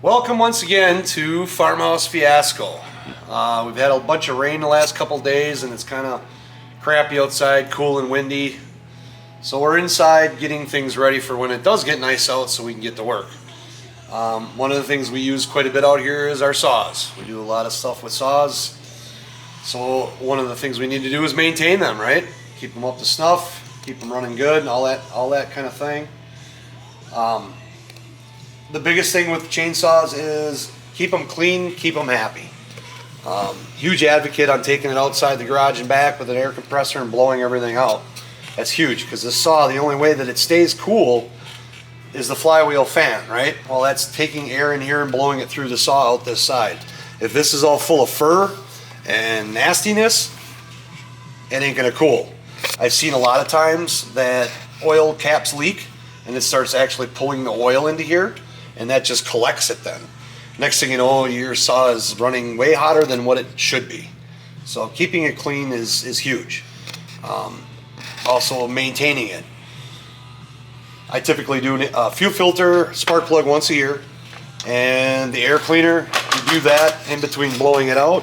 Welcome once again to Farmhouse Fiasco. We've had a bunch of rain the last couple days and it's kind of crappy outside, cool and windy. So we're inside getting things ready for when it does get nice out so we can get to work. One of the things we use quite a bit out here is our saws. We do a lot of stuff with saws. So one of the things we need to do is maintain them, right? Keep them up to snuff, keep them running good and all that kind of thing. The biggest thing with chainsaws is keep them clean, keep them happy. Huge advocate on taking it outside the garage and back with an air compressor and blowing everything out. That's huge because this saw, the only way that it stays cool is the flywheel fan, right? Well, that's taking air in here and blowing it through the saw out this side. If this is all full of fur and nastiness, it ain't gonna cool. I've seen a lot of times that oil caps leak and it starts actually pulling the oil into here, and that just collects it then. Next thing you know, your saw is running way hotter than what it should be. So keeping it clean is huge. Also maintaining it. I typically do a fuel filter, spark plug once a year, and the air cleaner, you do that in between blowing it out.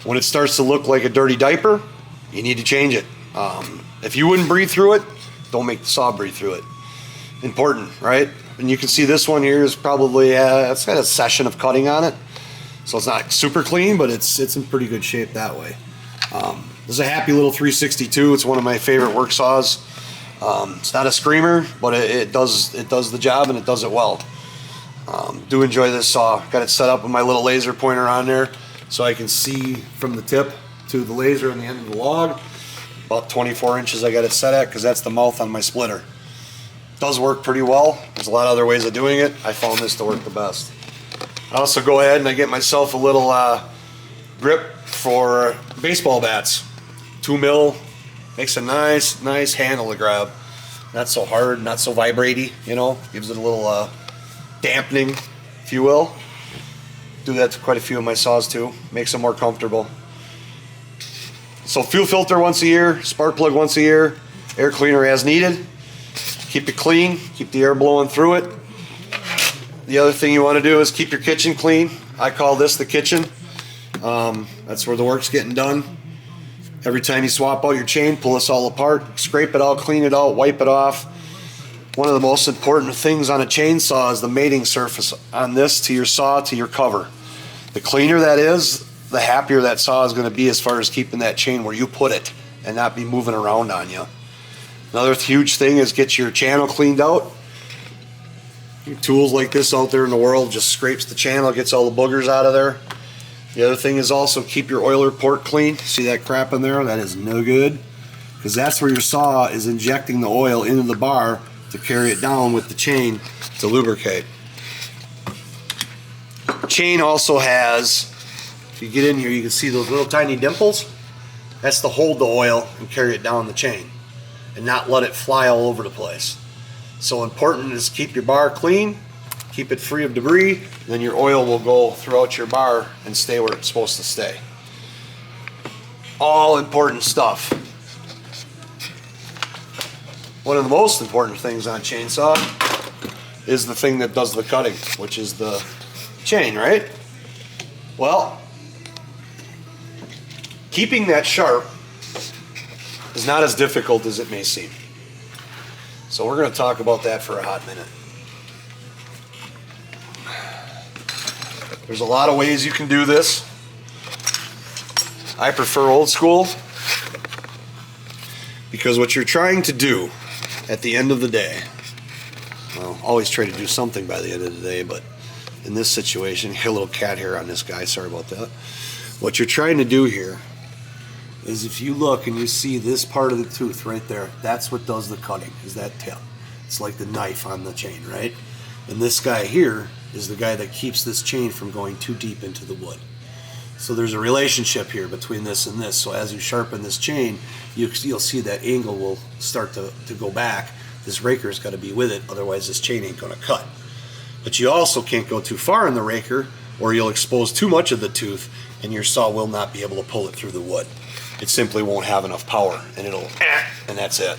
When it starts to look like a dirty diaper, you need to change it. If you wouldn't breathe through it, don't make the saw breathe through it. Important, right? And you can see this one here is probably, it's got a session of cutting on it. So it's not super clean, but it's in pretty good shape that way. This is a happy little 362. It's one of my favorite work saws. It's not a screamer, but it does the job and it does it well. Do enjoy this saw. Got it set up with my little laser pointer on there so I can see from the tip to the laser on the end of the log. About 24 inches I got it set at because that's the mouth on my splitter. Does work pretty well. There's a lot of other ways of doing it. I found this to work the best. I also go ahead and I get myself a little grip for baseball bats. 2 mil, makes a nice handle to grab. Not so hard, not so vibraty, you know. Gives it a little dampening, if you will. Do that to quite a few of my saws too. Makes them more comfortable. So fuel filter once a year, spark plug once a year, air cleaner as needed. Keep it clean, keep the air blowing through it. The other thing you want to do is keep your kitchen clean. I call this the kitchen. That's where the work's getting done. Every time you swap out your chain, pull this all apart, scrape it out, clean it out, wipe it off. One of the most important things on a chainsaw is the mating surface on this to your saw to your cover. The cleaner that is, the happier that saw is going to be as far as keeping that chain where you put it and not be moving around on you. Another huge thing is get your channel cleaned out. Tools like this out there in the world just scrapes the channel, gets all the boogers out of there. The other thing is also keep your oiler port clean. See that crap in there? That is no good, because that's where your saw is injecting the oil into the bar to carry it down with the chain to lubricate. Chain also has, if you get in here, you can see those little tiny dimples. That's to hold the oil and carry it down the chain and not let it fly all over the place. So important is keep your bar clean, keep it free of debris, then your oil will go throughout your bar and stay where it's supposed to stay. All important stuff. One of the most important things on a chainsaw is the thing that does the cutting, which is the chain, right? Well, keeping that sharp is not as difficult as it may seem. So we're going to talk about that for a hot minute. There's a lot of ways you can do this. I prefer old school because what you're trying to do at the end of the day, well, always try to do something by the end of the day, but in this situation, a little cat hair on this guy, sorry about that. What you're trying to do here is if you look and you see this part of the tooth right there, that's what does the cutting, is that tip. It's like the knife on the chain, right? And this guy here is the guy that keeps this chain from going too deep into the wood. So there's a relationship here between this and this. So as you sharpen this chain, you'll see that angle will start to go back. This raker's got to be with it, otherwise this chain ain't going to cut. But you also can't go too far in the raker or you'll expose too much of the tooth and your saw will not be able to pull it through the wood. It simply won't have enough power and and that's it.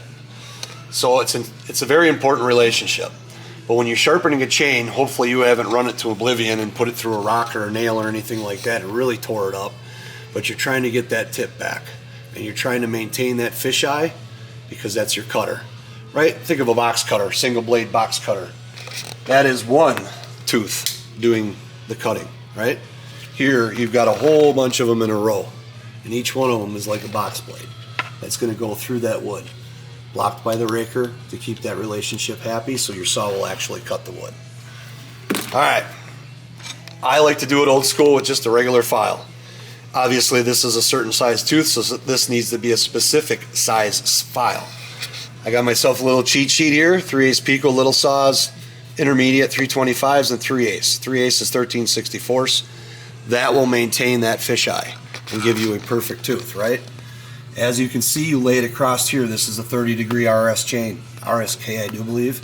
So it's a very important relationship. But when you're sharpening a chain, hopefully you haven't run it to oblivion and put it through a rock or a nail or anything like that and really tore it up. But you're trying to get that tip back. And you're trying to maintain that fisheye because that's your cutter, right? Think of a box cutter, single blade box cutter. That is one tooth doing the cutting, right? Here you've got a whole bunch of them in a row, and each one of them is like a box blade that's going to go through that wood, blocked by the raker to keep that relationship happy so your saw will actually cut the wood. All right, I like to do it old school with just a regular file. Obviously this is a certain size tooth, so this needs to be a specific size file. I got myself a little cheat sheet here, 3/8 Pico little saws, intermediate 325s and 3/8. 3/8 is 13/64. That will maintain that fisheye and give you a perfect tooth, right? As you can see, you lay it across here. This is a 30-degree RS chain, RSK I do believe.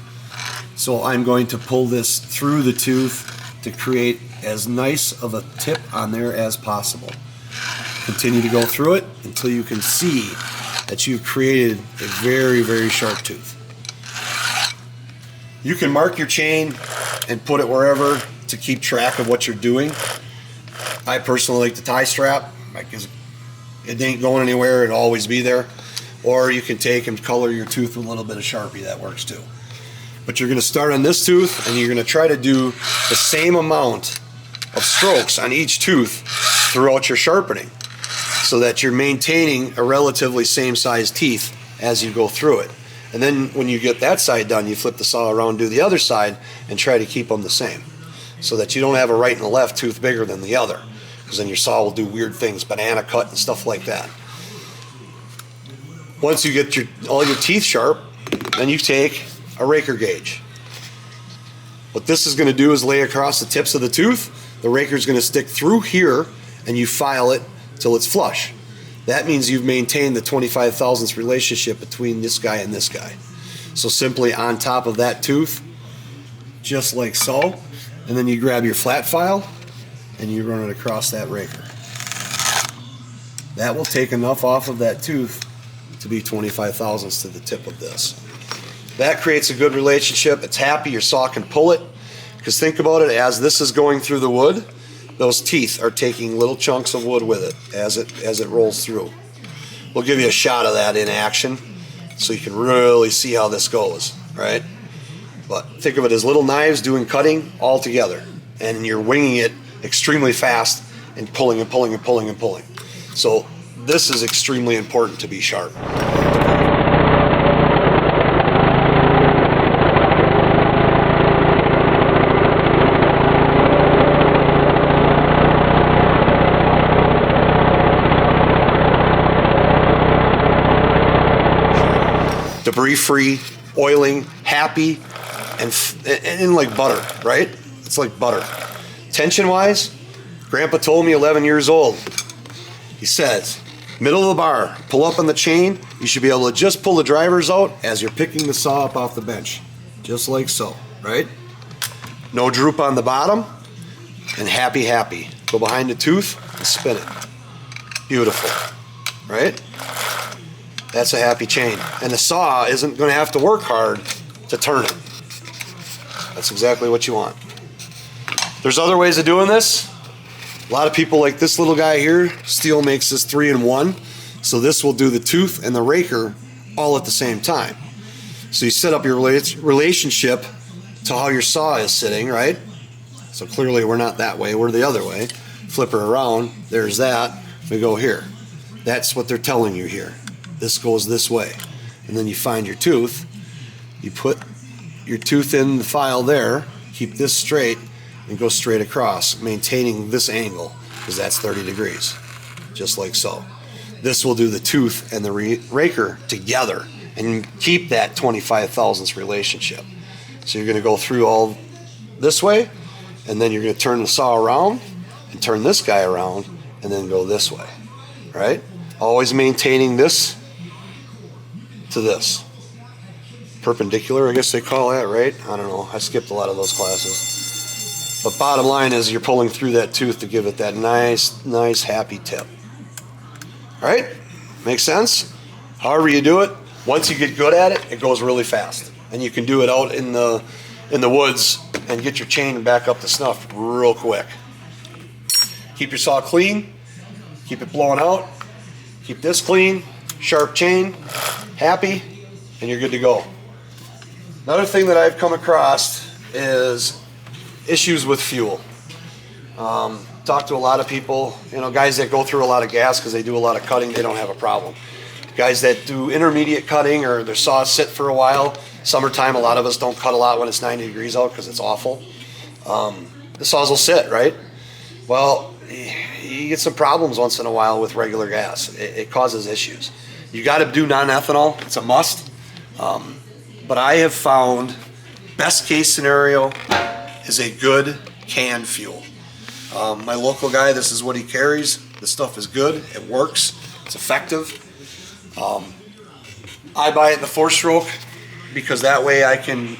So I'm going to pull this through the tooth to create as nice of a tip on there as possible. Continue to go through it until you can see that you've created a very, very sharp tooth. You can mark your chain and put it wherever to keep track of what you're doing. I personally like the tie strap because it ain't going anywhere, it'll always be there. Or you can take and color your tooth with a little bit of Sharpie, that works too. But you're going to start on this tooth and you're going to try to do the same amount of strokes on each tooth throughout your sharpening so that you're maintaining a relatively same size teeth as you go through it. And then when you get that side done, you flip the saw around, do the other side, and try to keep them the same so that you don't have a right and a left tooth bigger than the other, because then your saw will do weird things, banana cut and stuff like that. Once you get all your teeth sharp, then you take a raker gauge. What this is going to do is lay across the tips of the tooth. The raker is going to stick through here and you file it till it's flush. That means you've maintained the 25 thousandths relationship between this guy and this guy. So simply on top of that tooth, just like so, and then you grab your flat file and you run it across that raker. That will take enough off of that tooth to be 25 thousandths to the tip of this. That creates a good relationship. It's happy, your saw can pull it. Because think about it, as this is going through the wood, those teeth are taking little chunks of wood with it as it rolls through. We'll give you a shot of that in action so you can really see how this goes, right? But think of it as little knives doing cutting all together, and you're winging it extremely fast and pulling and pulling and pulling and pulling. So this is extremely important to be sharp. Debris-free, oiling, happy, and like butter, right? It's like butter. Tension-wise, Grandpa told me 11 years old. He says, middle of the bar, pull up on the chain, you should be able to just pull the drivers out as you're picking the saw up off the bench. Just like so, right? No droop on the bottom, and happy, happy. Go behind the tooth and spin it. Beautiful, right? That's a happy chain. And the saw isn't going to have to work hard to turn it. That's exactly what you want. There's other ways of doing this. A lot of people like this little guy here. Steel makes this 3-in-1. So this will do the tooth and the raker all at the same time. So you set up your relationship to how your saw is sitting, right? So clearly we're not that way, we're the other way. Flip her around, there's that. We go here. That's what they're telling you here. This goes this way. And then you find your tooth, you put your tooth in the file there, keep this straight, and go straight across, maintaining this angle, because that's 30 degrees, just like so. This will do the tooth and the raker together and keep that 25 thousandths relationship. So you're going to go through all this way, and then you're going to turn the saw around and turn this guy around and then go this way, right? Always maintaining this to this. Perpendicular, I guess they call that, right? I don't know. I skipped a lot of those classes. But bottom line is you're pulling through that tooth to give it that nice, happy tip. All right? Makes sense? However you do it, once you get good at it, it goes really fast. And you can do it out in the in the woods and get your chain back up to snuff real quick. Keep your saw clean, keep it blowing out, keep this clean, sharp chain, happy, and you're good to go. Another thing that I've come across is issues with fuel. Talk to a lot of people, guys that go through a lot of gas because they do a lot of cutting, they don't have a problem. Guys that do intermediate cutting or their saws sit for a while, summertime, a lot of us don't cut a lot when it's 90 degrees out because it's awful. The saws will sit, right? Well, you get some problems once in a while with regular gas. It causes issues. You got to do non-ethanol, it's a must. But I have found best case scenario is a good canned fuel. My local guy, this is what he carries. The stuff is good, it works, it's effective. I buy it in the 4-stroke because that way I can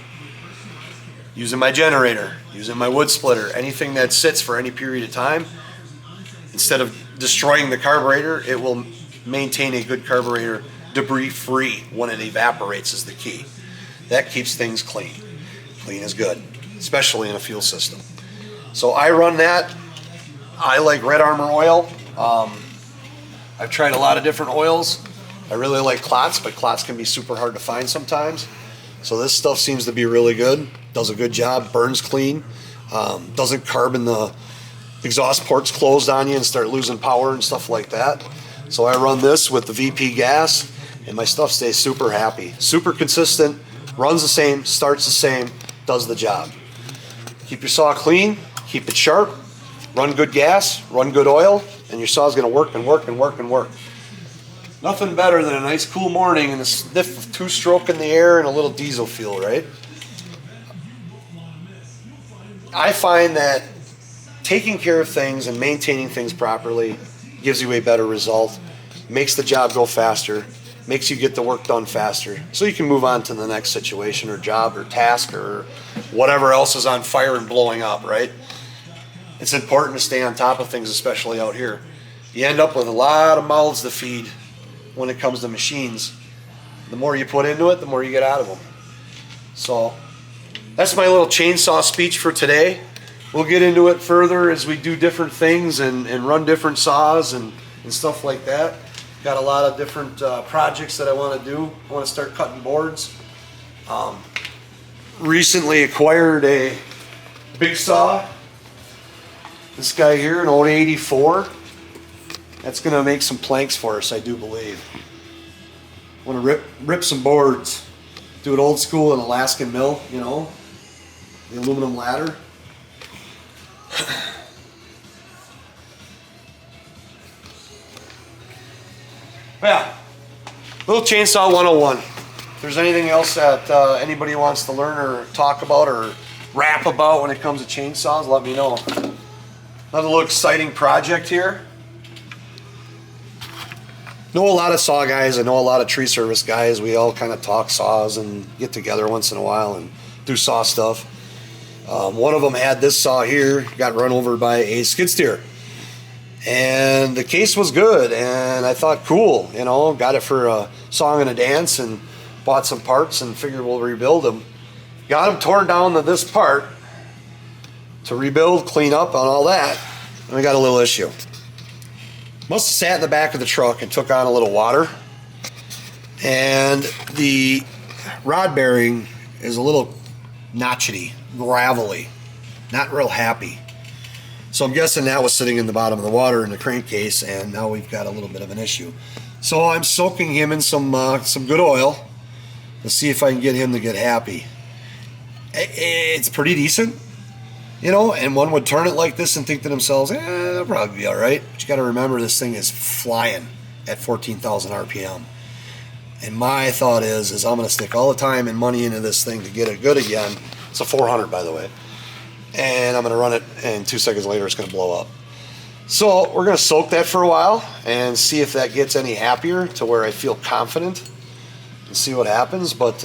use in my generator, use in my wood splitter, anything that sits for any period of time. Instead of destroying the carburetor, it will maintain a good carburetor debris free when it evaporates is the key. That keeps things clean. Clean is good, especially in a fuel system. So I run that. I like Red Armor oil. I've tried a lot of different oils. I really like Klotz, but Klotz can be super hard to find sometimes. So this stuff seems to be really good. Does a good job, burns clean, doesn't carbon the exhaust ports closed on you and start losing power and stuff like that. So I run this with the VP gas and my stuff stays super happy. Super consistent, runs the same, starts the same, does the job. Keep your saw clean, keep it sharp, run good gas, run good oil, and your saw's gonna work and work and work and work. Nothing better than a nice cool morning and a sniff of 2-stroke in the air and a little diesel fuel, right? I find that taking care of things and maintaining things properly gives you a better result, makes the job go faster, makes you get the work done faster, so you can move on to the next situation or job or task or whatever else is on fire and blowing up, right? It's important to stay on top of things, especially out here. You end up with a lot of mouths to feed when it comes to machines. The more you put into it, the more you get out of them. So that's my little chainsaw speech for today. We'll get into it further as we do different things and run different saws and stuff like that. Got a lot of different projects that I want to do. I want to start cutting boards. Recently acquired a big saw. This guy here, an old 84. That's going to make some planks for us, I do believe. I want to rip some boards. Do it old school in Alaskan mill, the aluminum ladder. Yeah, little chainsaw 101. If there's anything else that anybody wants to learn or talk about or rap about when it comes to chainsaws, let me know. Another little exciting project here. Know a lot of saw guys. I know a lot of tree service guys. We all kind of talk saws and get together once in a while and do saw stuff. One of them had this saw here, got run over by a skid steer. And the case was good, and I thought, cool, got it for a song and a dance and bought some parts and figured we'll rebuild them. Got them torn down to this part to rebuild, clean up on all that, and we got a little issue. Must have sat in the back of the truck and took on a little water, and the rod bearing is a little notchety, gravelly, not real happy. So I'm guessing that was sitting in the bottom of the water in the crankcase, and now we've got a little bit of an issue. So I'm soaking him in some good oil to see if I can get him to get happy. It's pretty decent, and one would turn it like this and think to themselves, it'll probably be all right. But you got to remember, this thing is flying at 14,000 RPM. And my thought is I'm going to stick all the time and money into this thing to get it good again. It's a 400, by the way. And I'm going to run it, and 2 seconds later it's going to blow up. So we're going to soak that for a while and see if that gets any happier to where I feel confident and see what happens. But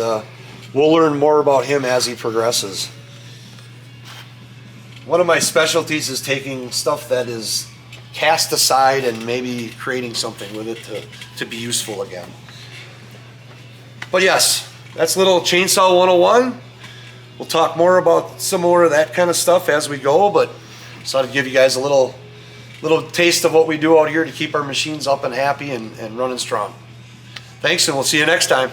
we'll learn more about him as he progresses. One of my specialties is taking stuff that is cast aside and maybe creating something with it to be useful again. But yes, that's little chainsaw 101. we'll talk more about some more of that kind of stuff as we go, but just thought I'd give you guys a little taste of what we do out here to keep our machines up and happy and running strong. Thanks, and we'll see you next time.